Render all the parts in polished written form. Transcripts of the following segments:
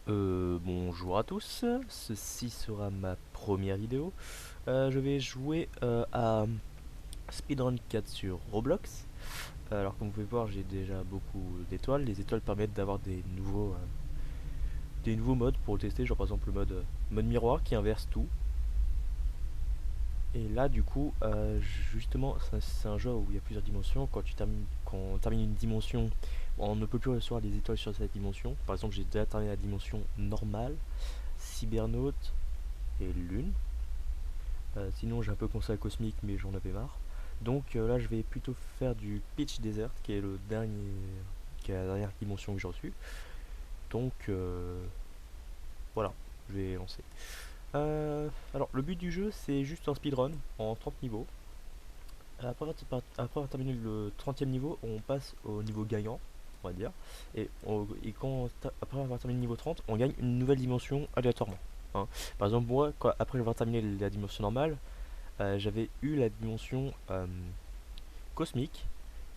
Bonjour à tous, ceci sera ma première vidéo. Je vais jouer à Speedrun 4 sur Roblox. Alors comme vous pouvez voir, j'ai déjà beaucoup d'étoiles. Les étoiles permettent d'avoir des nouveaux modes pour le tester, genre par exemple le mode miroir qui inverse tout. Et là du coup, justement, c'est un jeu où il y a plusieurs dimensions. Quand on termine une dimension, on ne peut plus recevoir des étoiles sur cette dimension. Par exemple, j'ai déjà terminé la dimension normale, cybernaute et lune. Sinon j'ai un peu pensé à Cosmic mais j'en avais marre. Donc là je vais plutôt faire du Pitch Desert qui est qui est la dernière dimension que j'ai reçue. Donc voilà, je vais lancer. Alors le but du jeu c'est juste un speedrun en 30 niveaux. Après avoir terminé le 30e niveau, on passe au niveau gagnant, on va dire. Après avoir terminé le niveau 30, on gagne une nouvelle dimension aléatoirement, hein. Par exemple, moi, après avoir terminé la dimension normale, j'avais eu la dimension cosmique,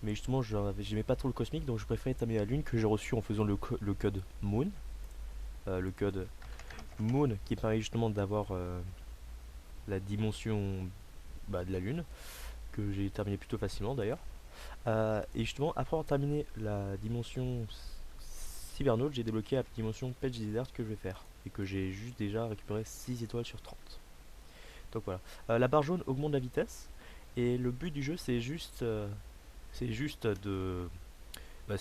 mais justement j'aimais pas trop le cosmique, donc je préférais tamer la lune que j'ai reçu en faisant le code Moon. Le code Moon qui permet justement d'avoir la dimension de la lune, que j'ai terminé plutôt facilement d'ailleurs. Et justement, après avoir terminé la dimension Cybernaut, j'ai débloqué la dimension Page Desert que je vais faire, et que j'ai juste déjà récupéré 6 étoiles sur 30. Donc voilà. La barre jaune augmente la vitesse, et le but du jeu c'est juste de c'est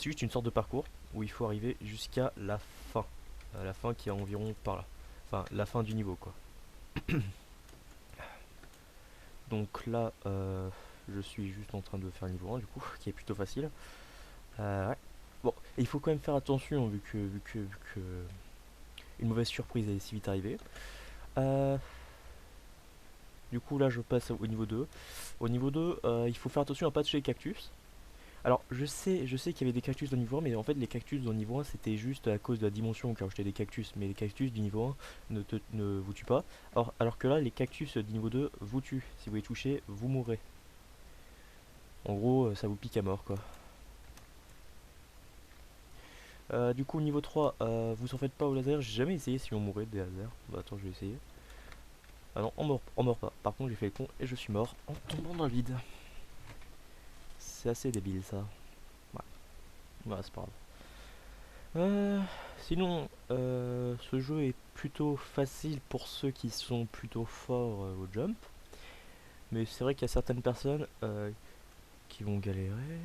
juste une sorte de parcours où il faut arriver jusqu'à la fin. La fin qui est environ par là. Enfin, la fin du niveau, quoi. Donc là, je suis juste en train de faire le niveau 1, du coup, qui est plutôt facile. Ouais. Bon, et il faut quand même faire attention, vu que une mauvaise surprise est si vite arrivée. Euh, du coup, là, je passe au niveau 2. Au niveau 2, il faut faire attention à pas toucher les cactus. Alors, je sais qu'il y avait des cactus dans le niveau 1, mais en fait, les cactus dans le niveau 1, c'était juste à cause de la dimension qui a rajouté des cactus. Mais les cactus du niveau 1 ne vous tuent pas. Alors que là, les cactus du niveau 2 vous tuent. Si vous les touchez, vous mourrez. En gros, ça vous pique à mort, quoi. Du coup, au niveau 3, vous en faites pas au laser. J'ai jamais essayé si on mourait des lasers. Bah, attends, je vais essayer. Ah non, on meurt pas. Par contre, j'ai fait le con et je suis mort en tombant dans le vide. C'est assez débile, ça. Ouais, c'est pas grave. Sinon, ce jeu est plutôt facile pour ceux qui sont plutôt forts au jump. Mais c'est vrai qu'il y a certaines personnes qui vont galérer.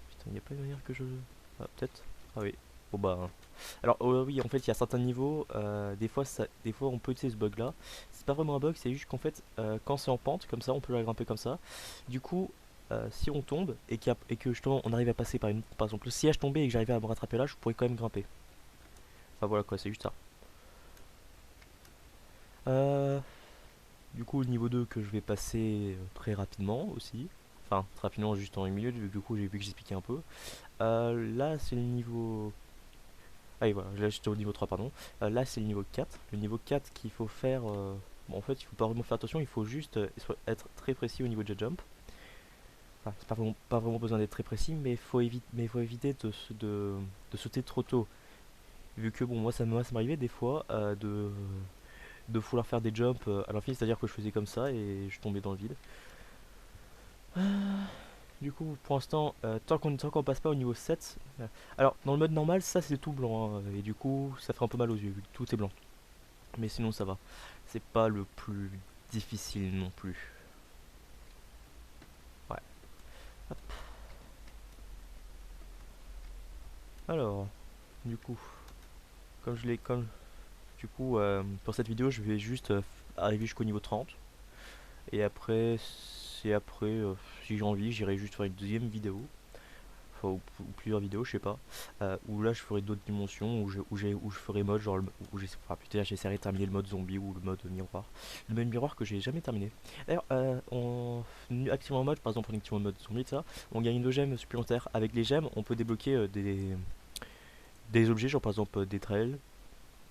Putain, il n'y a pas une manière que je. Ah, peut-être. Ah oui. Bon bah. Alors, oui, en fait, il y a certains niveaux. Des fois, on peut utiliser ce bug là. C'est pas vraiment un bug, c'est juste qu'en fait, quand c'est en pente, comme ça, on peut la grimper comme ça. Du coup, si on tombe et que justement on arrive à passer par exemple, si je tombais et que j'arrivais à me rattraper là, je pourrais quand même grimper. Enfin voilà quoi, c'est juste ça. Euh, du coup, le niveau 2 que je vais passer très rapidement aussi. Enfin, très rapidement, juste en une minute, du coup, j'ai vu que j'expliquais un peu. Là, c'est le niveau. Ah, oui, voilà, là j'étais au niveau 3, pardon. Là, c'est le niveau 4. Le niveau 4 qu'il faut faire. Bon, en fait, il faut pas vraiment faire attention, il faut juste être très précis au niveau de jump. Enfin, c'est pas vraiment besoin d'être très précis, mais il faut éviter de sauter trop tôt. Vu que, bon, moi ça m'arrivait des fois de vouloir faire des jumps à l'infini, c'est-à-dire que je faisais comme ça et je tombais dans le vide. Du coup, pour l'instant, tant qu'on passe pas au niveau 7. Alors, dans le mode normal, ça c'est tout blanc, hein, et du coup, ça fait un peu mal aux yeux, vu que tout est blanc. Mais sinon, ça va. C'est pas le plus difficile non plus. Ouais. Hop. Alors, du coup, comme je l'ai. Comme, du coup, pour cette vidéo, je vais juste arriver jusqu'au niveau 30. Et après, si j'ai envie, j'irai juste faire une deuxième vidéo. Enfin, ou plusieurs vidéos, je sais pas, où là je ferai d'autres dimensions, où je ferai mode genre, enfin, putain, j'essaierai de terminer le mode zombie ou le mode miroir que j'ai jamais terminé. D'ailleurs, en activant un mode, par exemple en activant le mode zombie, ça, on gagne 2 gemmes supplémentaires. Avec les gemmes, on peut débloquer des objets, genre par exemple des trails,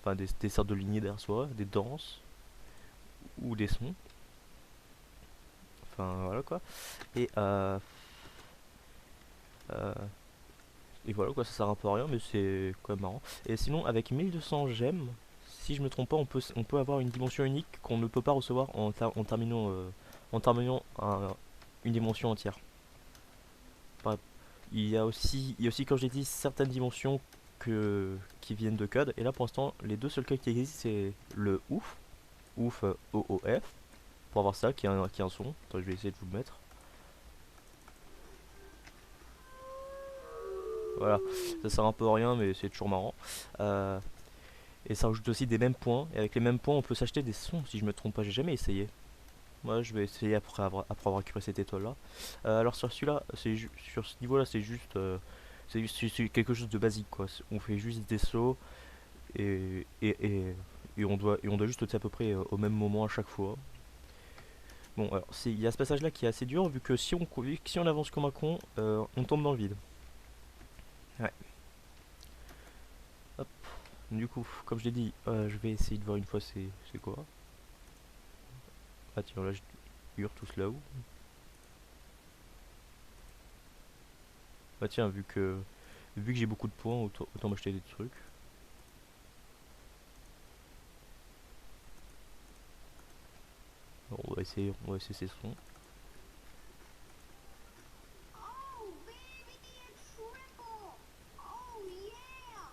enfin des sortes de lignées derrière soi, des danses ou des sons. Enfin voilà quoi. Et Et voilà quoi, ça sert un peu à rien, mais c'est quand même marrant. Et sinon, avec 1200 gemmes, si je me trompe pas, on peut avoir une dimension unique qu'on ne peut pas recevoir en terminant une dimension entière. Par- il y a aussi, comme j'ai dit, certaines dimensions qui viennent de codes. Et là, pour l'instant, les deux seuls codes qui existent, c'est le OOF, OOF OOF, pour avoir ça, qui a un son. Attends, je vais essayer de vous le mettre. Voilà, ça sert un peu à rien, mais c'est toujours marrant. Euh, et ça rajoute aussi des mêmes points. Et avec les mêmes points, on peut s'acheter des sons, si je me trompe pas. J'ai jamais essayé. Moi, je vais essayer après avoir récupéré cette étoile-là. Alors sur celui-là, sur ce niveau-là, c'est quelque chose de basique, quoi. On fait juste des sauts et, et, et, et on doit juste sauter à peu près au même moment à chaque fois. Bon, alors, il y a ce passage-là qui est assez dur, vu que si on avance comme un con, on tombe dans le vide. Ouais. Hop. Du coup, comme je l'ai dit, je vais essayer de voir une fois c'est quoi. Ah tiens, là, je hurle tous là-haut. Bah tiens, vu que j'ai beaucoup de points, autant m'acheter des trucs. Bon, on va essayer ces sons. Oh, baby, a triple! Oh, yeah!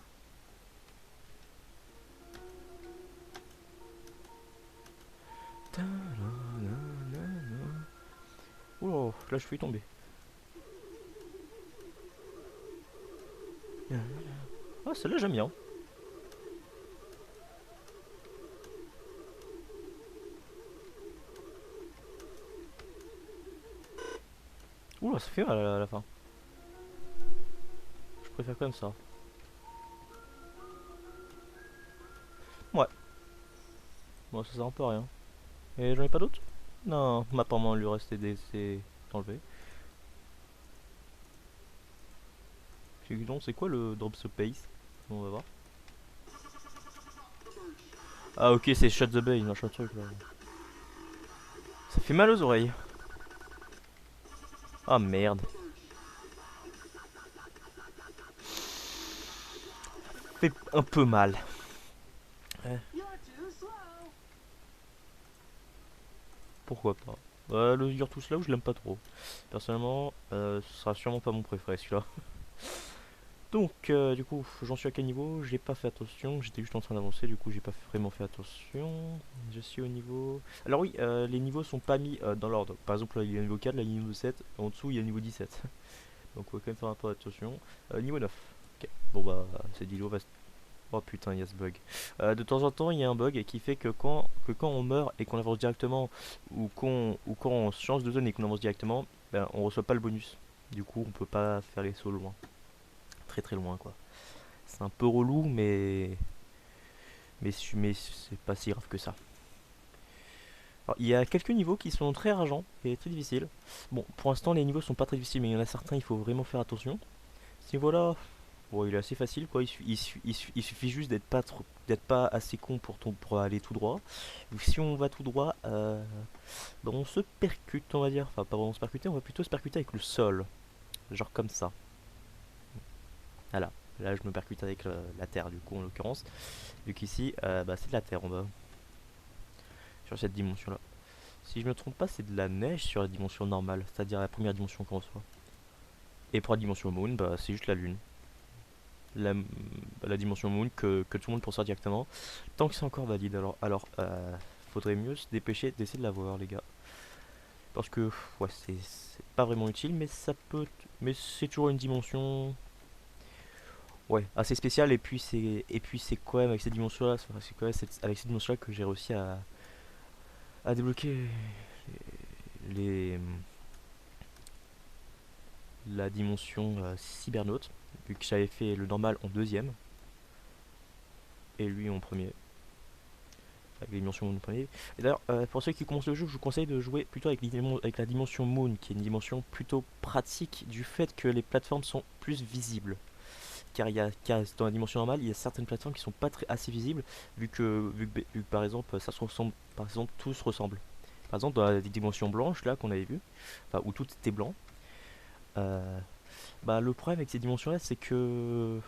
Oh, là je suis tombé. Ah, celle-là j'aime bien. Oula, ça fait mal à la fin. Je préfère comme ça. Ouais, bon, ça sert un peu à rien. Et j'en ai pas d'autres. Non, apparemment il lui restait des. C'est enlevé. Donc, c'est quoi le drop the pace? On va voir. Ah, ok, c'est shut the bay, machin truc là. Ça fait mal aux oreilles. Ah merde. Fait un peu mal. Ouais, You're too slow! pourquoi pas. Le You're Too Slow, je l'aime pas trop. Personnellement, ce sera sûrement pas mon préféré celui-là. Donc, du coup, j'en suis à quel niveau? J'ai pas fait attention, j'étais juste en train d'avancer, du coup, j'ai pas vraiment fait attention. Je suis au niveau. Alors, oui, les niveaux sont pas mis dans l'ordre. Par exemple, là, il y a le niveau 4, là, il y a le niveau 7, en dessous, il y a le niveau 17. Donc, on va quand même faire un peu attention. Niveau 9. Ok, bon, bah, c'est niveau va. Oh putain, il y a ce bug. De temps en temps, il y a un bug qui fait que quand on meurt et qu'on avance directement, ou quand on change de zone et qu'on avance directement, ben, on reçoit pas le bonus. Du coup, on peut pas faire les sauts loin. Très très loin, quoi. C'est un peu relou, mais c'est pas si grave que ça. Alors, il y a quelques niveaux qui sont très rageants et très difficiles. Bon, pour l'instant, les niveaux sont pas très difficiles, mais il y en a certains, il faut vraiment faire attention. Ce niveau-là, bon, il est assez facile, quoi. Il suffit juste d'être pas assez con pour aller tout droit. Donc, si on va tout droit, ben, on se percute, on va dire. Enfin, pas vraiment se percuter, on va plutôt se percuter avec le sol. Genre comme ça. Voilà. Là, je me percute avec la terre, du coup, en l'occurrence. Vu qu'ici, bah, c'est de la terre en bas. Sur cette dimension-là. Si je me trompe pas, c'est de la neige sur la dimension normale. C'est-à-dire la première dimension qu'on reçoit. Et pour la dimension moon, bah, c'est juste la lune. La, la dimension moon que tout le monde pourra directement. Tant que c'est encore valide, faudrait mieux se dépêcher d'essayer de l'avoir, les gars. Parce que, ouais, c'est pas vraiment utile, mais ça peut. Mais c'est toujours une dimension. Ouais, assez spéciale. Et puis c'est quand même avec cette dimension-là, c'est quand même avec cette dimension-là que j'ai réussi à débloquer les, la dimension cybernaute, vu que j'avais fait le normal en deuxième et lui en premier. Avec la dimension Moon premier. Et d'ailleurs, pour ceux qui commencent le jeu, je vous conseille de jouer plutôt avec la dimension Moon, qui est une dimension plutôt pratique du fait que les plateformes sont plus visibles. Car dans la dimension normale, il y a certaines plateformes qui sont pas assez visibles, vu que par exemple, ça se ressemble, par exemple, tout se ressemble. Par exemple, dans la dimension blanche là qu'on avait vu, enfin où tout était blanc, euh, Bah le problème avec ces dimensions là c'est que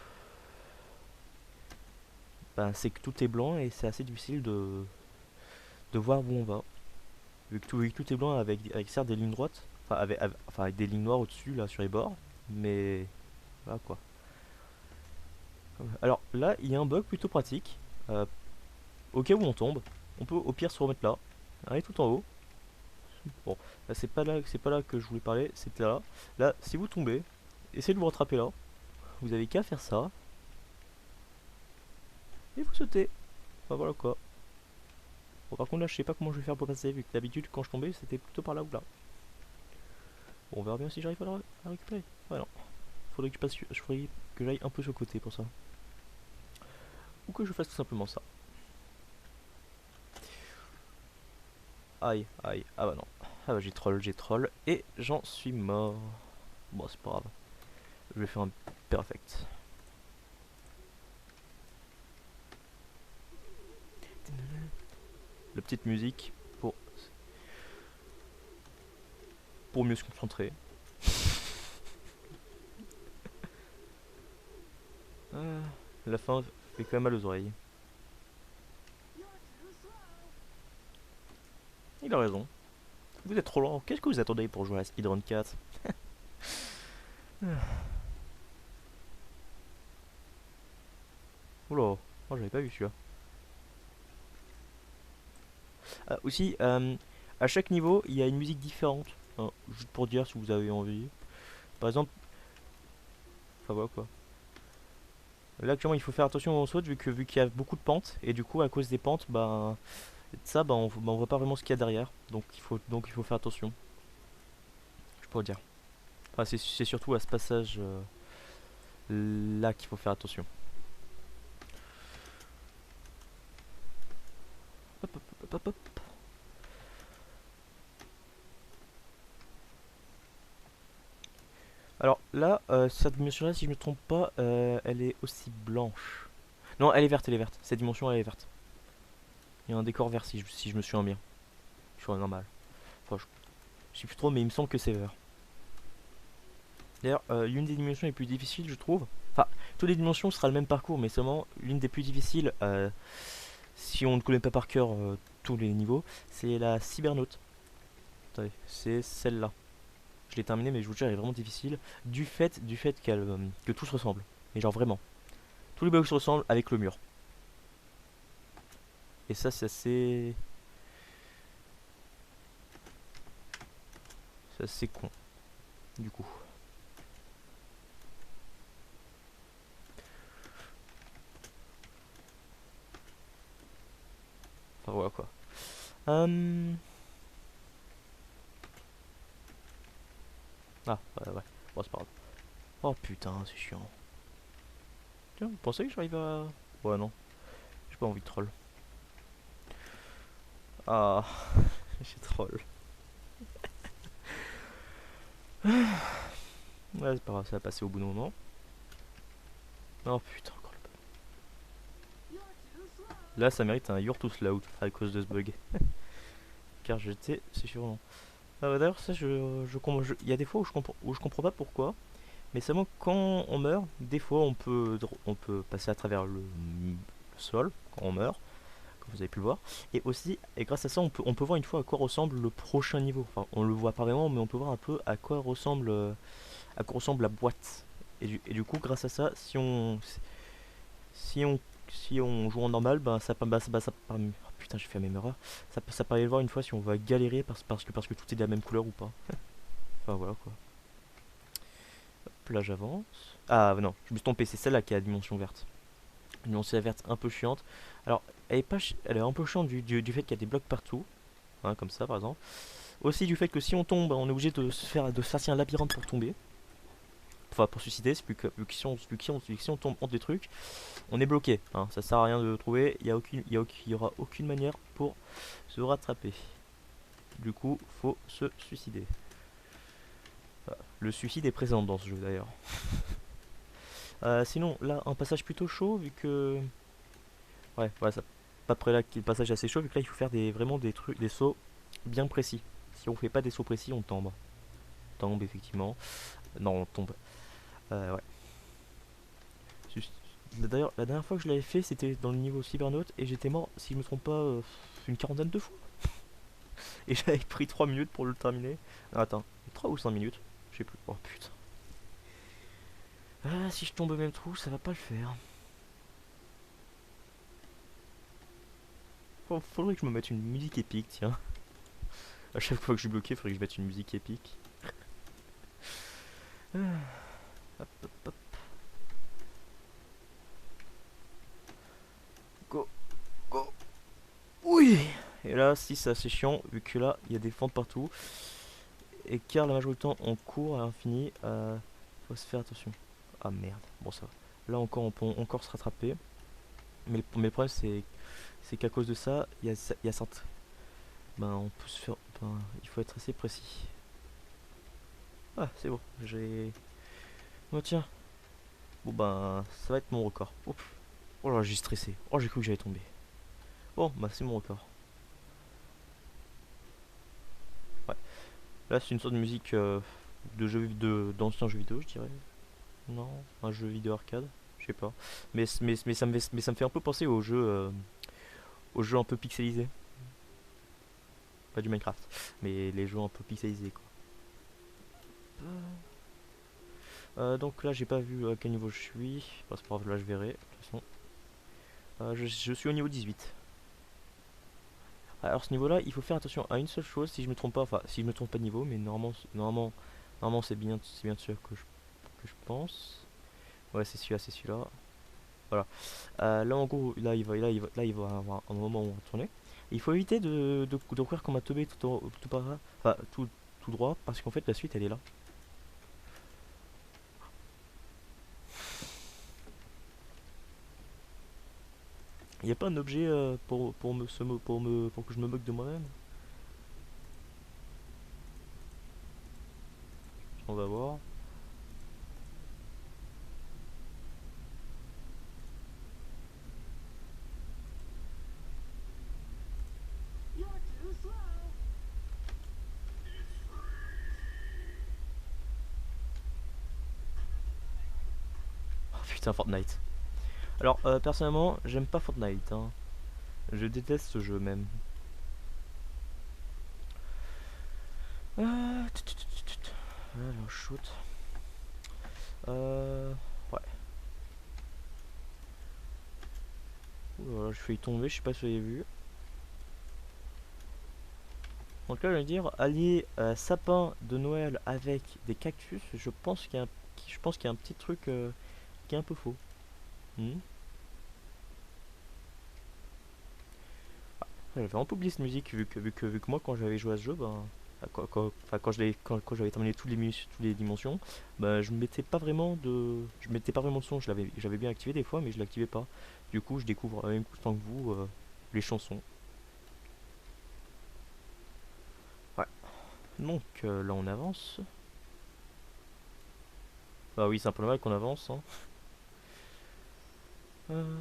c'est que tout est blanc et c'est assez difficile de voir où on va. Vu que tout est blanc avec certes des lignes droites, enfin avec des lignes noires au-dessus là sur les bords, mais voilà quoi. Alors là il y a un bug plutôt pratique. Euh, Au cas où on tombe, on peut au pire se remettre là, aller tout en haut. Bon, là, c'est pas là que je voulais parler, c'était là. Là, si vous tombez, essayez de vous rattraper là. Vous avez qu'à faire ça et vous sautez. Enfin voilà quoi. Bon, par contre là, je sais pas comment je vais faire pour passer vu que d'habitude quand je tombais, c'était plutôt par là ou là. Bon, on verra bien si j'arrive à la récupérer. Ouais non, faudrait que j'aille un peu sur le côté pour ça. Ou que je fasse tout simplement ça. Aïe, aïe, ah bah non. Ah bah j'ai troll et j'en suis mort. Bon, c'est pas grave. Je vais faire un perfect. La petite musique pour mieux se concentrer. La fin fait quand même mal aux oreilles. You're too slow. Il a raison. Vous êtes trop lent. Qu'est-ce que vous attendez pour jouer à Speedrun 4? Oula, oh, j'avais pas vu celui-là. Ah, aussi, à chaque niveau, il y a une musique différente. Hein, juste pour dire si vous avez envie. Par exemple, enfin voilà quoi. Là actuellement, il faut faire attention au saut vu qu'il y a beaucoup de pentes et du coup à cause des pentes, on voit pas vraiment ce qu'il y a derrière. Donc il faut faire attention. Je pourrais dire. Enfin, c'est surtout à ce passage là qu'il faut faire attention. Hop, hop, hop, hop, hop. Alors là, cette dimension-là, si je ne me trompe pas, elle est aussi blanche. Non, elle est verte. Cette dimension, elle est verte. Il y a un décor vert si je me souviens bien. Sur la normale. Enfin, je sais plus trop, mais il me semble que c'est vert. D'ailleurs, l'une des dimensions les plus difficiles, je trouve. Enfin, toutes les dimensions sera le même parcours, mais seulement l'une des plus difficiles, si on ne connaît pas par cœur tous les niveaux, c'est la cybernaute. Attendez, c'est celle-là. Je l'ai terminée, mais je vous jure, elle est vraiment difficile. Du fait que tout se ressemble. Mais genre vraiment. Tous les blocs se ressemblent avec le mur. Et ça, c'est assez con. Du coup. Enfin, voilà quoi. Ah, ouais. Bon, c'est pas grave. Oh putain, c'est chiant. Tiens, vous pensez que j'arrive à. Ouais, non. J'ai pas envie de troll. Ah, j'ai troll. Ouais, c'est pas grave, ça va passer au bout d'un moment. Oh putain, encore le bug. You're too slow. Là, ça mérite un You're too slow à cause de ce bug. Car c'est surnom. D'ailleurs, ça, il y a des fois où je comprends pas pourquoi. Mais seulement quand on meurt, des fois on peut passer à travers le sol quand on meurt, comme vous avez pu le voir. Et aussi, et grâce à ça, on peut voir une fois à quoi ressemble le prochain niveau. Enfin, on le voit pas vraiment, mais on peut voir un peu à quoi ressemble la boîte. Et du coup, grâce à ça, si on, si on joue en normal, ça permet. Oh putain, j'ai fait la même erreur. Ça permet de voir une fois si on va galérer parce que tout est de la même couleur ou pas. Enfin voilà quoi. Hop, là j'avance. Ah non, je me suis trompé, c'est celle-là qui a la dimension verte. Une dimension verte un peu chiante. Alors, elle est un peu chiante du fait qu'il y a des blocs partout. Hein, comme ça par exemple. Aussi du fait que si on tombe, on est obligé de se faire un labyrinthe pour tomber. Enfin, pour suicider, c'est vu que si on tombe entre des trucs, on est bloqué. Hein, ça sert à rien de le trouver, il y aura aucune manière pour se rattraper. Du coup, faut se suicider. Voilà. Le suicide est présent dans ce jeu d'ailleurs. Sinon, là, un passage plutôt chaud, vu que. Ouais, voilà, ça. Pas près là, le passage assez chaud, vu que là, il faut faire vraiment des sauts bien précis. Si on fait pas des sauts précis, on tombe. Tombe, effectivement. Non, on tombe. Ouais. Juste- D'ailleurs, la dernière fois que je l'avais fait, c'était dans le niveau cybernaute et j'étais mort, si je me trompe pas, une quarantaine de fois. Et j'avais pris 3 minutes pour le terminer. Ah, attends, 3 ou 5 minutes? Je sais plus. Oh putain. Ah, si je tombe au même trou, ça va pas le faire. Faudrait que je me mette une musique épique, tiens. À chaque fois que je suis bloqué, faudrait que je mette une musique épique. Ah, hop, hop, hop. Go, go. Oui. Et là, si c'est assez chiant, vu que là, il y a des fentes partout. Et car la majorité du temps, on court à l'infini, faut se faire attention. Ah merde, bon ça va. Là encore, on peut encore se rattraper. Mais le problème, c'est qu'à cause de ça, il y a certains. Ben, on peut se faire. Ben, il faut être assez précis. Ah, c'est bon, j'ai. Oh tiens. Bon ben, ça va être mon record. Oups. Oh là, j'ai stressé. Oh, j'ai cru que j'allais tomber. Bon, bah c'est mon record. Ouais. Là, c'est une sorte de musique de jeu d'anciens jeux vidéo, je dirais. Non, un jeu vidéo arcade, je sais pas. Mais ça me fait un peu penser aux jeux un peu pixelisés. Pas du Minecraft, mais les jeux un peu pixelisés quoi. Donc là, j'ai pas vu à quel niveau je suis. Bah, c'est pas grave, là je verrai. De toute façon, je suis au niveau 18. Alors ce niveau-là, il faut faire attention à une seule chose, si je me trompe pas, enfin si je me trompe pas de niveau, mais normalement c'est bien sûr que je pense. Ouais, c'est celui-là, c'est celui-là. Voilà. Là en gros, là il va avoir un moment où on va tourner. Et il faut éviter de courir comme un teubé tout par là, enfin tout droit, parce qu'en fait la suite elle est là. Il n'y a pas un objet pour que je me moque de moi-même. On va voir. You're too slow. Oh putain, Fortnite. Alors personnellement, j'aime pas Fortnite, hein. Je déteste ce jeu même. Alors shoot. Ouais. Voilà, je suis tombé, je sais pas si vous avez vu. Donc là, je vais dire, allier sapin de Noël avec des cactus, je pense qu'il y a un petit truc qui est un peu faux. Hmm. J'avais un peu oublié cette musique, vu que moi, quand j'avais joué à ce jeu, ben, enfin, quand j'avais terminé toutes les dimensions, ben, je mettais pas vraiment de son, j'avais bien activé des fois, mais je l'activais pas. Du coup, je découvre en même temps que vous les chansons. Ouais. Donc là, on avance. Bah oui, c'est un peu normal qu'on avance, hein. Euh,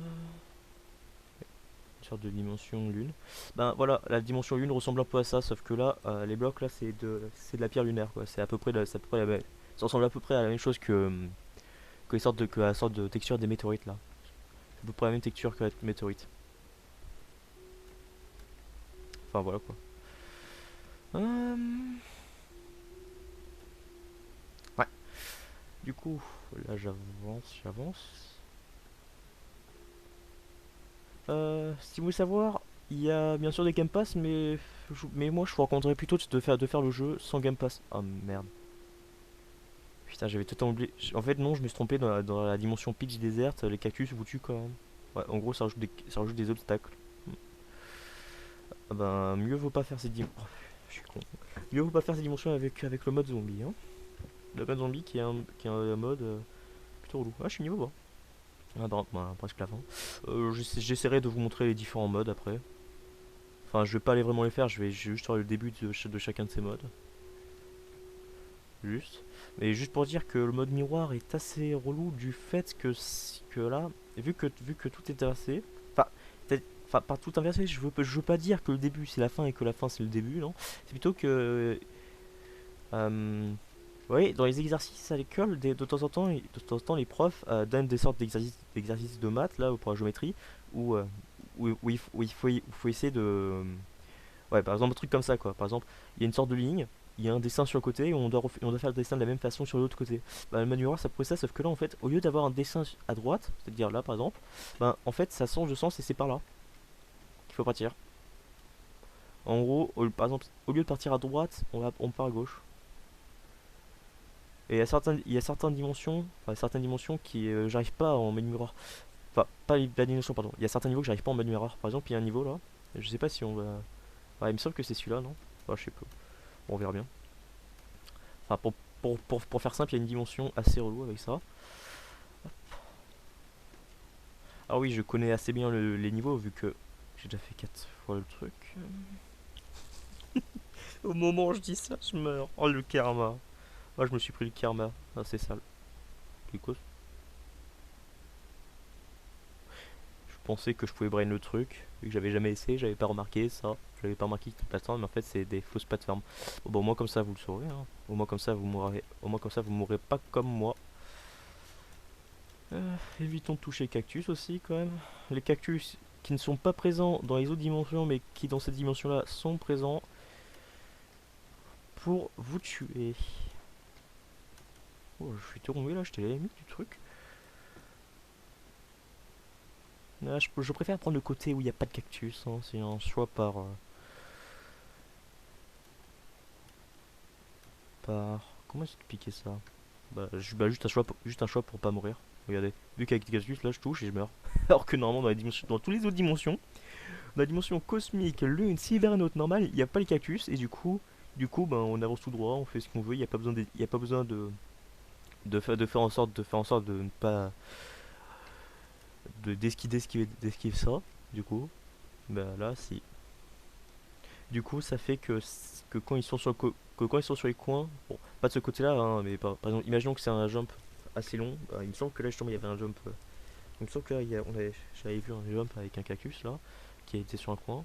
Une sorte de dimension lune. Ben voilà, la dimension lune ressemble un peu à ça, sauf que là, les blocs là, c'est de la pierre lunaire, quoi. C'est à peu près ça ressemble à peu près à la même chose que la sorte de texture des météorites là. C'est à peu près la même texture que la météorite. Enfin voilà quoi. Euh, Ouais. Du coup, là j'avance. Si vous voulez savoir, il y a bien sûr des Game Pass, mais moi je vous recommanderais plutôt de faire le jeu sans Game Pass. Oh merde. Putain, j'avais totalement oublié. En fait, non, je me suis trompé dans la dimension pitch déserte. Les cactus vous tuent quand même. Ouais, en gros, ça rajoute des obstacles. Ah ben, mieux vaut pas faire ces dimensions. Oh, je suis con. Mieux vaut pas faire ces dimensions avec le mode zombie. Hein. Le mode zombie qui est un mode plutôt relou. Ah, je suis niveau bas. Ah, bah, presque la fin. J'essaierai de vous montrer les différents modes après. Enfin, je vais pas aller vraiment les faire, je vais juste faire le début de chacun de ces modes. Juste. Mais juste pour dire que le mode miroir est assez relou du fait que là, vu que tout est inversé, enfin, enfin par tout inversé, je veux pas dire que le début c'est la fin et que la fin c'est le début, non. C'est plutôt que, euh, Oui, dans les exercices à l'école, de temps en temps, de temps en temps, les profs donnent des sortes d'exercices de maths, là, ou pour la géométrie, où, où il faut essayer de... Ouais, par exemple, un truc comme ça, quoi. Par exemple, il y a une sorte de ligne, il y a un dessin sur le côté, et on doit faire le dessin de la même façon sur l'autre côté. Bah, le manuel, ça pourrait ça, sauf que là, en fait, au lieu d'avoir un dessin à droite, c'est-à-dire là, par exemple, ben, en fait, ça change de sens et c'est par là qu'il faut partir. En gros, par exemple, au lieu de partir à droite, on part à gauche. Et il y a certaines dimensions, enfin, certaines dimensions qui j'arrive pas en mode miroir. Enfin, pas la dimension, pardon. Il y a certains niveaux que j'arrive pas en mode miroir. Par exemple, il y a un niveau là. Je sais pas si on va. Ouais, il me semble que c'est celui-là, non? Enfin, je sais pas. Bon, on verra bien. Enfin, pour faire simple, il y a une dimension assez relou avec ça. Ah oui, je connais assez bien les niveaux vu que j'ai déjà fait 4 fois le truc. Au moment où je dis ça, je meurs. Oh, le karma. Moi, je me suis pris le karma. Ah, c'est sale. Du coup, je pensais que je pouvais brain le truc, vu que j'avais jamais essayé, j'avais pas remarqué ça. J'avais pas remarqué que c'était plateforme, mais en fait c'est des fausses plateformes. Bon, bah, au moins comme ça vous le saurez, hein. Au moins comme ça vous mourrez. Au moins comme ça vous mourrez pas comme moi. Évitons de toucher les cactus aussi quand même. Les cactus qui ne sont pas présents dans les autres dimensions, mais qui dans cette dimension-là sont présents pour vous tuer. Oh, je suis tombé là, j'étais à la limite du truc. Ah, je préfère prendre le côté où il n'y a pas de cactus, hein. C'est un choix par... Comment expliquer ça? Bah, juste un choix pour pas mourir. Regardez, vu qu'avec des cactus là je touche et je meurs. Alors que normalement dans toutes les autres dimensions, dans la dimension cosmique, lune, cybernaute normale, il n'y a pas les cactus et du coup ben, on avance tout droit, on fait ce qu'on veut, il n'y a pas besoin il y a pas besoin de faire en sorte de ne pas d'esquiver ça. Du coup, bah là si. Du coup ça fait que quand ils sont que quand ils sont sur les coins, bon, pas de ce côté-là, hein, mais par exemple, imaginons que c'est un jump assez long. Bah, il me semble que là justement il y avait un jump. Il me semble que là, j'avais vu un jump avec un cactus là, qui était sur un coin.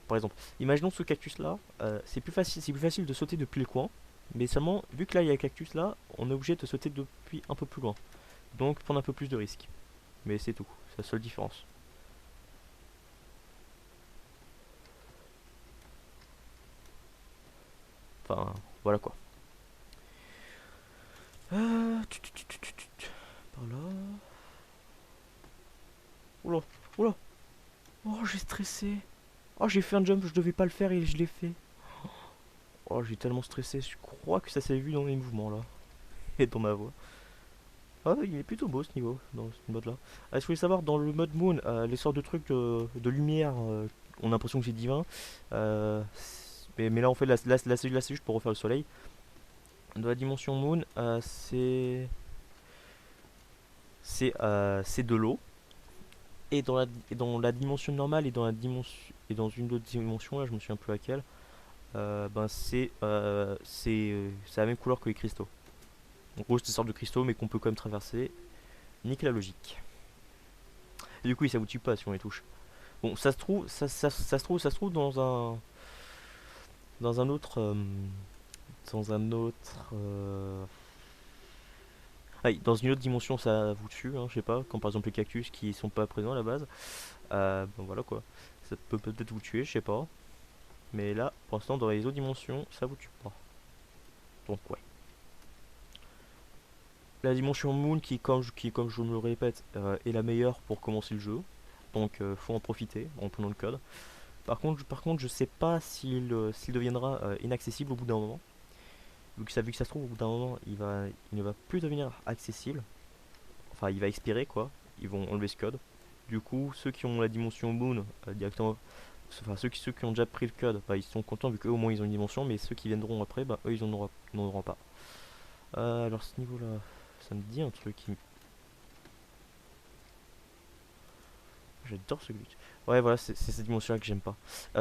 Par exemple, imaginons ce cactus là, c'est plus facile de sauter depuis le coin, mais seulement vu que là il y a le cactus là, on est obligé de sauter depuis un peu plus loin. Donc prendre un peu plus de risques. Mais c'est tout, c'est la seule différence. Enfin, voilà quoi. Par là. Oula, oula. Oh, j'ai stressé. Oh, j'ai fait un jump, je devais pas le faire et je l'ai fait. Oh, j'ai tellement stressé, je crois que ça s'est vu dans mes mouvements là. Et dans ma voix. Ah, il est plutôt beau ce niveau, dans ce mode là. Ah, je voulais savoir, dans le mode Moon, les sortes de trucs de lumière, on a l'impression que c'est divin. Mais là, en fait, là, c'est juste pour refaire le soleil. Dans la dimension Moon, c'est de l'eau. Et dans la dimension normale et dans une autre dimension, là, je me souviens plus laquelle, ben c'est la même couleur que les cristaux. En gros, c'est des sortes de cristaux, mais qu'on peut quand même traverser. Nique la logique. Et du coup, ça vous tue pas si on les touche. Bon, ça se trouve dans un autre, dans un autre, dans une autre dimension, ça vous tue, hein, je sais pas, comme par exemple les cactus qui sont pas présents à la base. Bon voilà quoi, ça peut peut-être vous tuer, je sais pas. Mais là, pour l'instant, dans les autres dimensions, ça vous tue pas. Donc ouais. La dimension Moon, comme je me le répète, est la meilleure pour commencer le jeu. Donc faut en profiter en prenant le code. Par contre, je sais pas s'il deviendra inaccessible au bout d'un moment. Vu que ça se trouve, au bout d'un moment, il ne va plus devenir accessible. Enfin, il va expirer quoi. Ils vont enlever ce code. Du coup, ceux qui ont la dimension Moon directement, enfin ceux qui ont déjà pris le code, bah, ils sont contents vu qu'eux au moins ils ont une dimension, mais ceux qui viendront après, bah eux n'en auront pas. Alors ce niveau-là, ça me dit un truc. J'adore ce glitch. Ouais, voilà, c'est cette dimension-là que j'aime pas.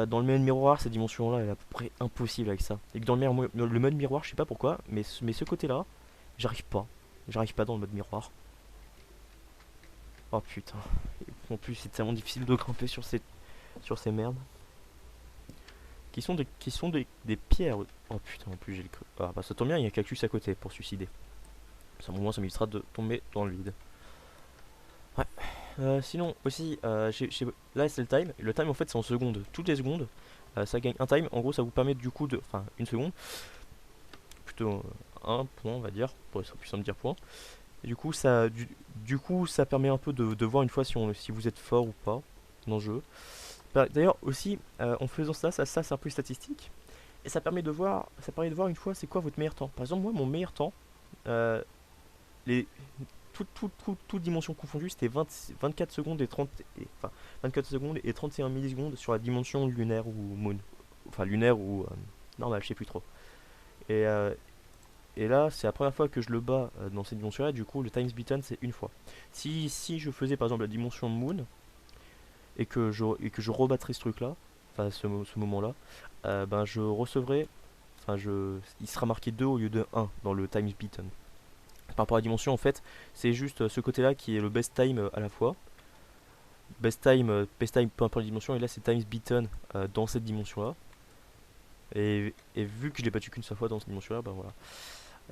Dans le mode miroir, cette dimension-là, elle est à peu près impossible avec ça. Et que dans le mode miroir, je sais pas pourquoi, mais ce côté-là, j'arrive pas. J'arrive pas dans le mode miroir. Oh putain. En plus, c'est tellement difficile de grimper sur ces merdes. des pierres. Oh putain, en plus j'ai le creux. Ah bah ça tombe bien, il y a un cactus à côté pour se suicider. Ça, au moins ça m'évitera de tomber dans le vide. Ouais. Sinon aussi, là c'est le time. Le time en fait c'est en secondes. Toutes les secondes, ça gagne un time. En gros ça vous permet du coup de... Enfin une seconde. Plutôt un point on va dire. Pour être plus simple de dire point. Et du coup ça permet un peu de voir une fois si vous êtes fort ou pas dans le jeu. Bah, d'ailleurs aussi en faisant ça c'est un peu statistique. Et ça permet de voir une fois c'est quoi votre meilleur temps. Par exemple moi mon meilleur temps, euh, les, toute dimension confondue, c'était 24 secondes et 30 enfin 24 secondes et 31 millisecondes sur la dimension lunaire ou moon. Enfin lunaire ou normal, je sais plus trop. Et, euh, et là, c'est la première fois que je le bats dans cette dimension-là, du coup le times beaten c'est une fois. Si je faisais par exemple la dimension moon et que je rebattrais ce truc-là, enfin ce moment-là, ben je recevrais, il sera marqué 2 au lieu de un dans le times beaten. Par rapport à la dimension, en fait, c'est juste ce côté-là qui est le best time à la fois. Best time peu importe la dimension, et là c'est times beaten dans cette dimension-là. Et vu que je l'ai battu qu'une seule fois dans cette dimension-là, ben voilà.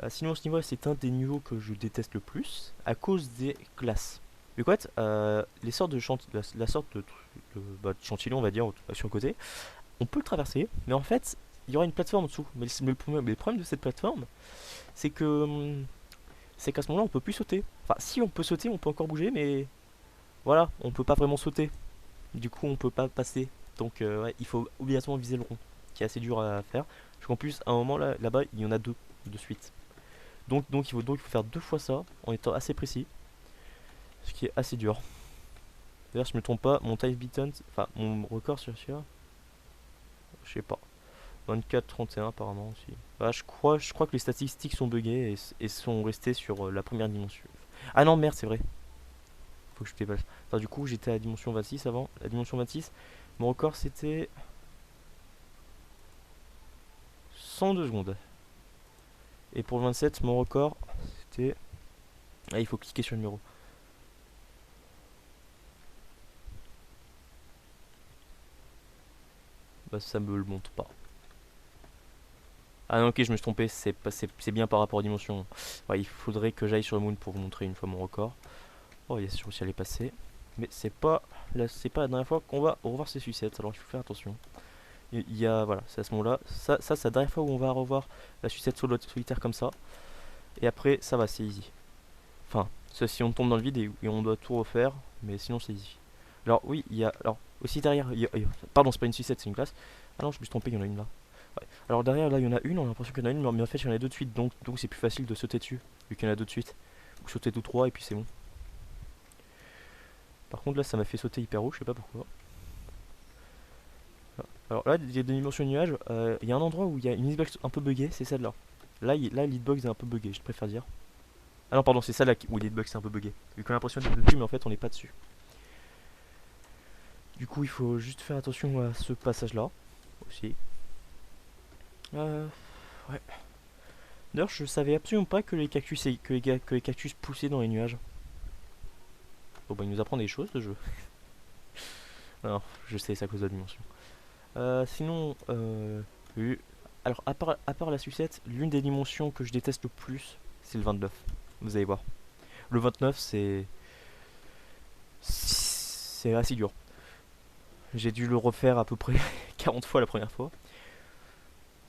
Sinon, ce niveau c'est un des niveaux que je déteste le plus à cause des glaces. Mais quoi, les sortes de la sorte de chantilly, on va dire, sur le côté, on peut le traverser, mais en fait, il y aura une plateforme en dessous. Mais le problème de cette plateforme, c'est que c'est qu'à ce moment-là, on peut plus sauter. Enfin, si on peut sauter, on peut encore bouger, mais voilà, on peut pas vraiment sauter. Du coup, on peut pas passer. Donc, ouais, il faut obligatoirement viser le rond, qui est assez dur à faire. Parce qu'en plus, à un moment là-bas, il y en a deux de suite. Donc il faut faire deux fois ça en étant assez précis, ce qui est assez dur. D'ailleurs, si je me trompe pas, mon time beaten, enfin mon record sur celui-là, je sais pas, 24-31 apparemment aussi. Ah, je crois que les statistiques sont buggées et sont restées sur la première dimension. Ah non, merde, c'est vrai. Faut que je dépasse. Enfin, du coup, j'étais à la dimension 26 avant. La dimension 26, mon record c'était 102 secondes. Et pour le 27, mon record c'était. Ah, il faut cliquer sur le numéro. Bah, ça me le montre pas. Ah non, ok, je me suis trompé, c'est bien par rapport aux dimensions. Ouais, il faudrait que j'aille sur le moon pour vous montrer une fois mon record. Oh, yes, j'ai réussi à les passer. Mais c'est pas la dernière fois qu'on va revoir ces sucettes, alors il faut faire attention. Voilà, c'est à ce moment-là. Ça c'est la dernière fois où on va revoir la sucette solitaire comme ça. Et après, ça va, c'est easy. Enfin, ça si on tombe dans le vide et on doit tout refaire, mais sinon c'est easy. Alors, oui, il y a. Alors, aussi derrière. Pardon, c'est pas une sucette, c'est une classe. Ah non, je me suis trompé, il y en a une là. Ouais. Alors, derrière, là, il y en a une, on a l'impression qu'il y en a une, mais en fait, il y en a deux de suite, donc c'est plus facile de sauter dessus, vu qu'il y en a deux de suite. Ou sauter tous trois, et puis c'est bon. Par contre, là, ça m'a fait sauter hyper haut, je sais pas pourquoi. Alors là, il y a des dimensions de nuages. Il y a un endroit où il y a une hitbox un peu buggée, c'est celle-là. Là, l'hitbox est un peu buggée, je préfère dire. Ah non, pardon, c'est celle-là où l'hitbox est un peu buggée. Vu qu'on a l'impression d'être dessus, mais en fait, on n'est pas dessus. Du coup, il faut juste faire attention à ce passage-là aussi. Ouais. D'ailleurs, je savais absolument pas que les cactus poussaient dans les nuages. Bon, bah, il nous apprend des choses, le jeu. Non, je sais, c'est à cause de la dimension. Sinon, alors, à part la sucette, l'une des dimensions que je déteste le plus, c'est le 29. Vous allez voir. Le 29, c'est assez dur. J'ai dû le refaire à peu près 40 fois la première fois.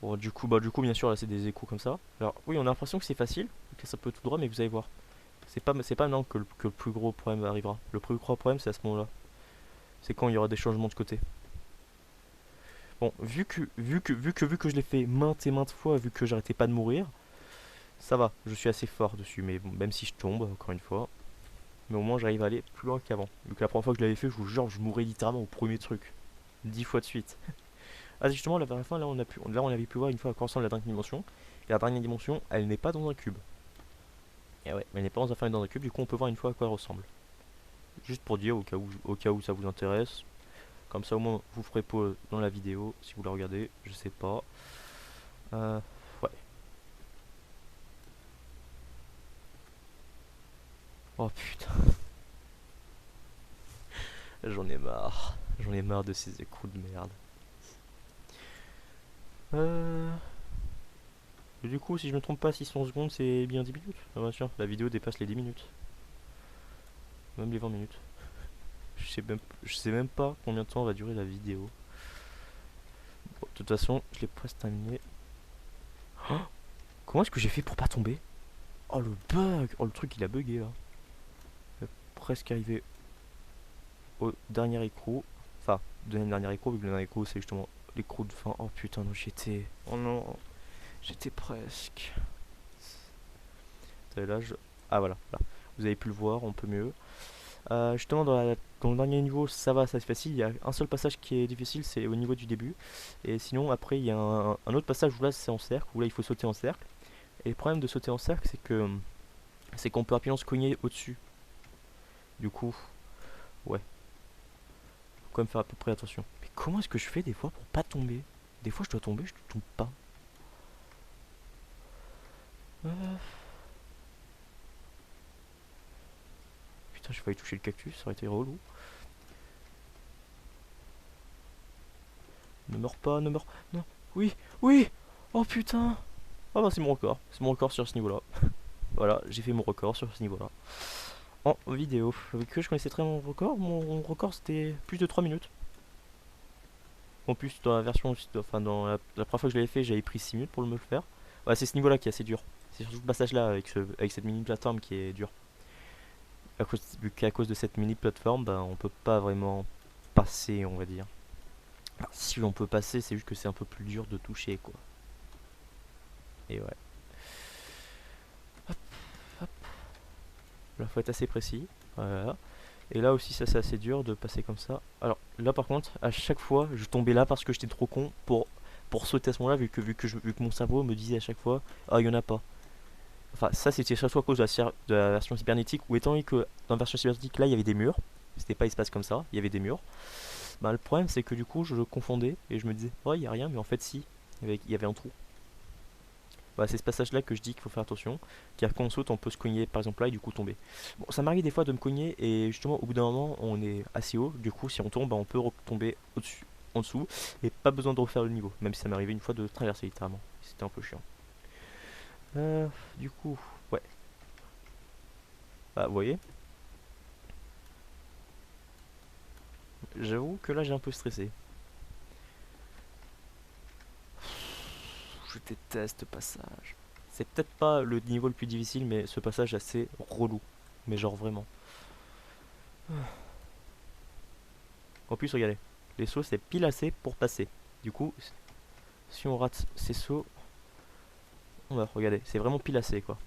Bon, du coup, bien sûr, là, c'est des échos comme ça. Alors, oui, on a l'impression que c'est facile, que ça peut tout droit, mais vous allez voir. C'est pas maintenant que le plus gros problème arrivera. Le plus gros problème, c'est à ce moment-là. C'est quand il y aura des changements de côté. Bon, vu que je l'ai fait maintes et maintes fois, vu que j'arrêtais pas de mourir, ça va, je suis assez fort dessus. Mais bon, même si je tombe, encore une fois, mais au moins j'arrive à aller plus loin qu'avant. Vu que la première fois que je l'avais fait, je vous jure, je mourais littéralement au premier truc. 10 fois de suite. Ah, justement, là, vers la fin, là, on avait pu voir une fois à quoi ressemble la dernière dimension. Et la dernière dimension, elle n'est pas dans un cube. Et ouais, elle n'est pas dans un cube, du coup, on peut voir une fois à quoi elle ressemble. Juste pour dire, au cas où ça vous intéresse. Comme ça, au moins, vous ferez pause dans la vidéo si vous la regardez. Je sais pas. Ouais. Oh putain. J'en ai marre. J'en ai marre de ces écrous de merde. Et du coup, si je me trompe pas, 600 secondes, c'est bien 10 minutes. Ah bah tiens, la vidéo dépasse les 10 minutes. Même les 20 minutes. Je sais même pas combien de temps va durer la vidéo. Bon, de toute façon, je l'ai presque terminé. Oh, comment est-ce que j'ai fait pour pas tomber? Oh le bug! Oh le truc il a bugué là. Presque arrivé au dernier écrou. Enfin, dernier écrou, vu que le dernier écrou c'est justement l'écrou de fin. Oh putain, non, j'étais. Oh non, j'étais presque. Là, ah voilà, là. Vous avez pu le voir, on peut mieux. Justement, dans le dernier niveau, ça va, ça c'est facile. Il y a un seul passage qui est difficile, c'est au niveau du début. Et sinon, après, il y a un autre passage où là c'est en cercle, où là il faut sauter en cercle. Et le problème de sauter en cercle, c'est qu'on peut rapidement se cogner au-dessus. Du coup, ouais. Faut quand même faire à peu près attention. Mais comment est-ce que je fais des fois pour pas tomber? Des fois je dois tomber, je tombe pas. Euh, Putain, j'ai failli toucher le cactus, ça aurait été relou. Ne meurs pas, ne meurs. Non, oui, oui. Oh putain. Ah bah c'est mon record. C'est mon record sur ce niveau-là. Voilà, j'ai fait mon record sur ce niveau-là. En vidéo. Vu que je connaissais très mon record c'était plus de 3 minutes. En plus, dans la version, enfin dans la première fois que je l'avais fait, j'avais pris 6 minutes pour me le faire. Ouais, c'est ce niveau-là qui est assez dur. C'est surtout le passage là avec cette mini plateforme qui est dur. Vu qu'à cause de cette mini plateforme, bah, on peut pas vraiment passer, on va dire. Enfin, si on peut passer, c'est juste que c'est un peu plus dur de toucher quoi. Et ouais. Hop, hop. Là, faut être assez précis. Voilà. Et là aussi, ça c'est assez dur de passer comme ça. Alors là, par contre, à chaque fois, je tombais là parce que j'étais trop con pour sauter à ce moment-là, vu que mon cerveau me disait à chaque fois, ah, il y en a pas. Enfin, ça c'était surtout à cause de la version cybernétique, où étant donné que dans la version cybernétique, là, il y avait des murs. C'était pas espace comme ça, il y avait des murs. Bah, le problème, c'est que du coup, je confondais et je me disais, oh, il y a rien, mais en fait, si, il y avait un trou. Voilà, c'est ce passage-là que je dis qu'il faut faire attention. Car quand on saute, on peut se cogner par exemple là et du coup tomber. Bon, ça m'arrive des fois de me cogner et justement au bout d'un moment, on est assez haut. Du coup, si on tombe, bah, on peut retomber au-dessus, en dessous et pas besoin de refaire le niveau. Même si ça m'est arrivé une fois de traverser littéralement. C'était un peu chiant. Du coup, ouais. Bah, vous voyez, j'avoue que là j'ai un peu stressé. Je déteste ce passage. C'est peut-être pas le niveau le plus difficile, mais ce passage est assez relou. Mais genre vraiment. En plus, regardez, les sauts c'est pile assez pour passer. Du coup, si on rate ces sauts, on va regarder, c'est vraiment pile assez quoi.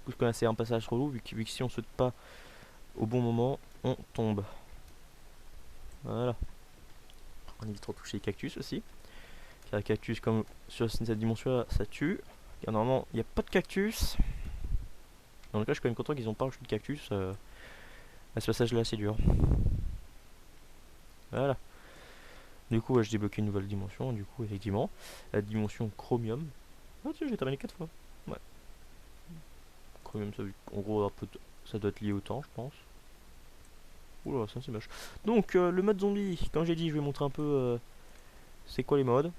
Du coup, c'est un passage relou vu que si on saute pas au bon moment, on tombe. Voilà. On évite de toucher les cactus aussi. Car les cactus, comme sur cette dimension là, ça tue. Car normalement, il n'y a pas de cactus. Dans le cas, je suis quand même content qu'ils ont pas rajouté de cactus. À ce passage là, c'est dur. Voilà. Du coup, ouais, je débloqué une nouvelle dimension. Du coup, effectivement, la dimension chromium. Ah, tiens, j'ai terminé 4 fois. Ouais. Chromium, ça, en gros, ça doit être lié au temps, je pense. Oula, ça c'est moche. Donc, le mode zombie, quand j'ai dit, je vais montrer un peu c'est quoi les modes.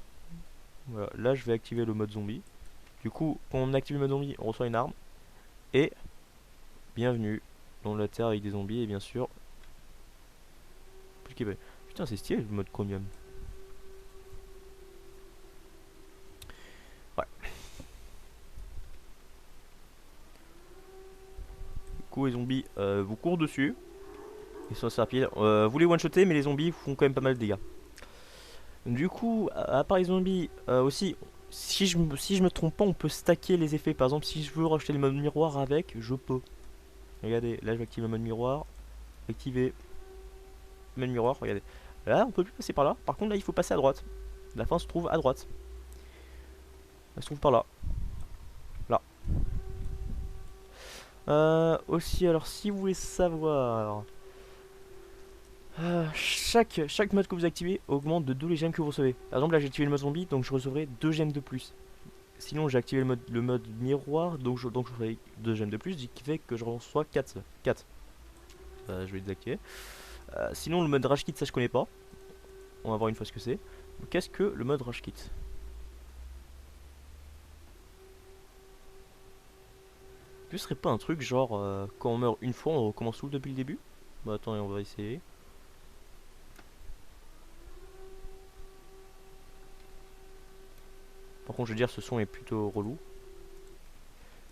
Voilà, là, je vais activer le mode zombie. Du coup, quand on active le mode zombie, on reçoit une arme. Et bienvenue dans la terre avec des zombies, et bien sûr. Putain, c'est stylé le mode chromium. Ouais. Du coup, les zombies vous courent dessus. Ils sont assez rapides. Vous les one-shotter, mais les zombies font quand même pas mal de dégâts. Du coup, à part les zombies, aussi, si je me trompe pas, on peut stacker les effets. Par exemple, si je veux rajouter le mode miroir avec, je peux. Regardez, là je vais activer le mode miroir. Activer le mode miroir, regardez. Là, on peut plus passer par là. Par contre, là, il faut passer à droite. La fin se trouve à droite. Elle se trouve par là. Là. Aussi, alors, si vous voulez savoir... chaque mode que vous activez augmente de 2 les gemmes que vous recevez. Par exemple, là j'ai activé le mode zombie, donc je recevrai 2 gemmes de plus. Sinon, j'ai activé le mode miroir, donc je recevrai 2 gemmes de plus, ce qui fait que je reçois 4. Je vais les désactiver. Sinon, le mode rage kit, ça je connais pas. On va voir une fois ce que c'est. Qu'est-ce que le mode Rush Kit? Ce serait pas un truc genre quand on meurt une fois on recommence tout depuis le début? Bah attends, on va essayer. Par contre je veux dire ce son est plutôt relou.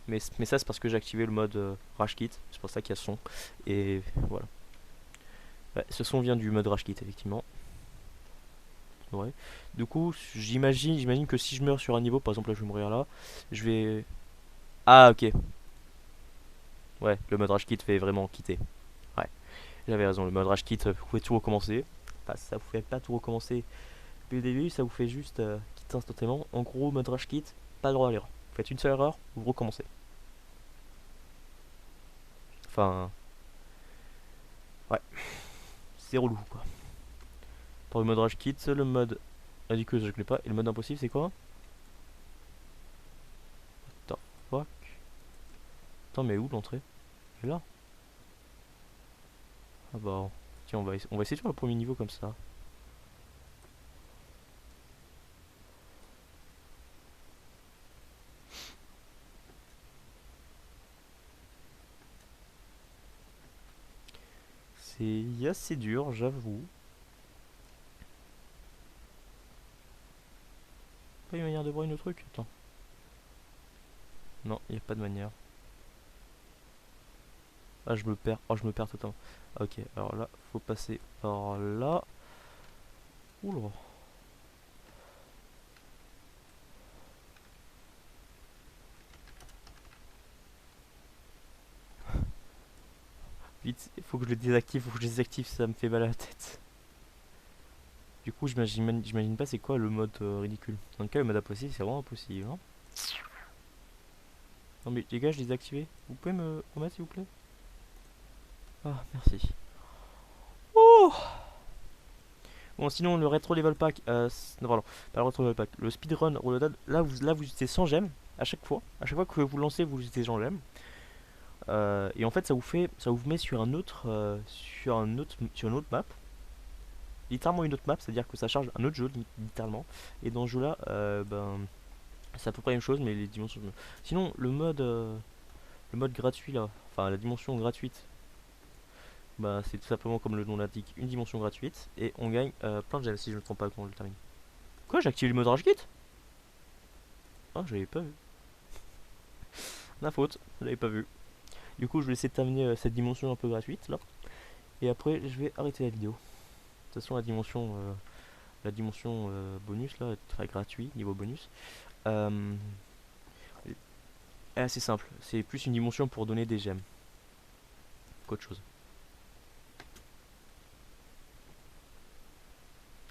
Mais ça c'est parce que j'ai activé le mode Rush Kit, c'est pour ça qu'il y a ce son. Et voilà. Ouais, ce son vient du mode Rush Kit effectivement. Ouais. Du coup j'imagine que si je meurs sur un niveau, par exemple là je vais mourir là, je vais... Ah ok. Ouais, le mode Rush Kit fait vraiment quitter. Ouais, j'avais raison, le mode Rush Kit, vous pouvez tout recommencer. Enfin, ça vous fait pas tout recommencer depuis le début, ça vous fait juste quitter instantanément. En gros, mode Rush Kit, pas le droit à l'erreur. Vous faites une seule erreur, vous recommencez. Enfin, ouais, c'est relou quoi. Pour le mode Rush Kit, le mode radicus je connais pas, et le mode impossible c'est quoi? Attends, fuck. Attends, mais où l'entrée? Elle est là. Ah bah, tiens, on va essayer de faire le premier niveau comme ça. C'est assez dur, j'avoue. Pas une manière de voir le truc? Attends. Non, il a pas de manière. Ah, je me perds. Oh, je me perds totalement. Ok, alors là, faut passer par là. Oula. Vite, il faut que je le désactive, faut que je le désactive, ça me fait mal à la tête. Du coup, j'imagine pas c'est quoi le mode ridicule. Dans le cas, le mode impossible, c'est vraiment impossible. Hein. Non mais les gars, je les ai activés. Vous pouvez me remettre s'il vous plaît? Ah, merci. Oh. Bon, sinon, le rétro level pack, non, pardon, pas le rétro level pack, le speedrun reloaded, là vous utilisez 100 gemmes à chaque fois. À chaque fois que vous lancez, vous utilisez 100 gemmes. Et en fait, ça vous met sur une autre map, littéralement une autre map, c'est-à-dire que ça charge un autre jeu, littéralement. Et dans ce jeu-là, ben, c'est à peu près la même chose, mais les dimensions. Sinon, le mode gratuit là, enfin la dimension gratuite, bah c'est tout simplement comme le nom l'indique, une dimension gratuite, et on gagne plein de gemmes si je ne me trompe pas quand on le termine. Quoi, j'ai activé le mode rage kit? Ah, je l'avais pas vu. Ma faute, je l'avais pas vu. Du coup, je vais essayer de terminer cette dimension un peu gratuite là. Et après, je vais arrêter la vidéo. De toute façon, la dimension bonus là, enfin gratuit, niveau bonus, euh, est assez simple. C'est plus une dimension pour donner des gemmes qu'autre chose.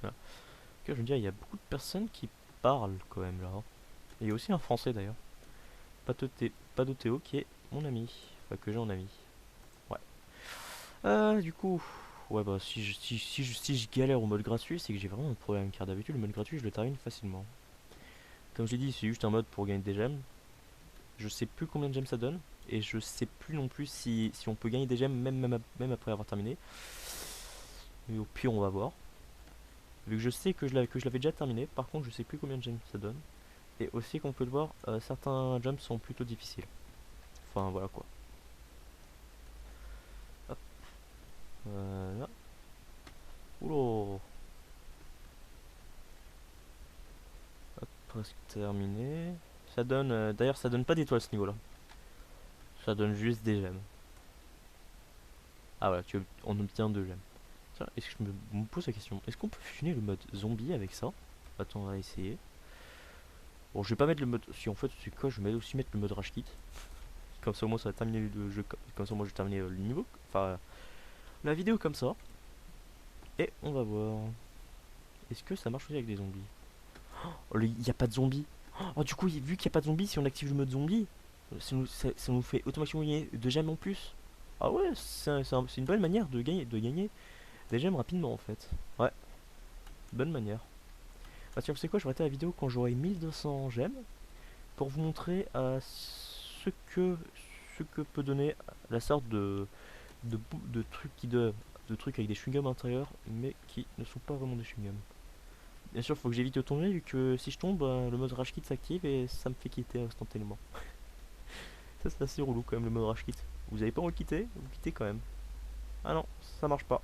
Voilà. Que je veux dire, il y a beaucoup de personnes qui parlent quand même là. Et aussi un français d'ailleurs. Padoteo qui est mon ami. Enfin, que j'ai en ami. Ouais. Du coup, ouais, bah si je galère au mode gratuit, c'est que j'ai vraiment un problème. Car d'habitude, le mode gratuit, je le termine facilement. Comme j'ai dit, c'est juste un mode pour gagner des gemmes. Je sais plus combien de gemmes ça donne. Et je sais plus non plus si on peut gagner des gemmes même après avoir terminé. Mais au pire, on va voir. Vu que je sais que je l'avais déjà terminé, par contre, je sais plus combien de gemmes ça donne. Et aussi, qu'on peut le voir, certains jumps sont plutôt difficiles. Enfin, voilà quoi. Hop. Voilà. Oula. Hop, presque terminé. Ça donne. D'ailleurs, ça donne pas d'étoiles ce niveau-là. Ça donne juste des gemmes. Ah voilà, on obtient 2 gemmes. Tiens, est-ce que me pose la question, est-ce qu'on peut fusionner le mode zombie avec ça? Attends, on va essayer. Bon, je vais pas mettre le mode. Si en fait, c'est quoi? Je vais aussi mettre le mode rage kit. Comme ça, au moins, ça va terminer le jeu. Comme ça, moi, je vais terminer le niveau. Enfin, la vidéo comme ça. Et on va voir. Est-ce que ça marche aussi avec des zombies? Oh, il n'y a pas de zombies. Oh, du coup, vu qu'il n'y a pas de zombies, si on active le mode zombie, ça nous fait automatiquement gagner 2 gemmes en plus. Ah ouais, c'est une bonne manière de gagner des gemmes rapidement en fait. Ouais, bonne manière. Bah tiens, vous savez quoi, je vais arrêter la vidéo quand j'aurai 1200 gemmes pour vous montrer ce que peut donner la sorte de trucs de trucs avec des chewing-gums à l'intérieur, mais qui ne sont pas vraiment des chewing-gums. Bien sûr, faut que j'évite de tomber vu que si je tombe, le mode rage quit s'active et ça me fait quitter instantanément. Ça c'est assez relou quand même le mode rage quit. Vous avez pas envie de quitter, vous quittez quand même. Ah non, ça marche pas.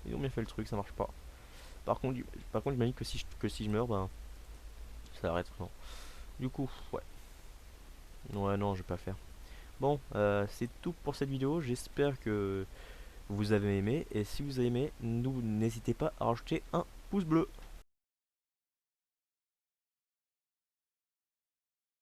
Ils ont bien fait le truc, ça marche pas. Par contre, j'imagine que si je meurs, ben ça arrête vraiment. Du coup, ouais. Ouais, non, je vais pas faire. Bon, c'est tout pour cette vidéo. J'espère que vous avez aimé. Et si vous avez aimé, n'hésitez pas à rajouter un pouce bleu.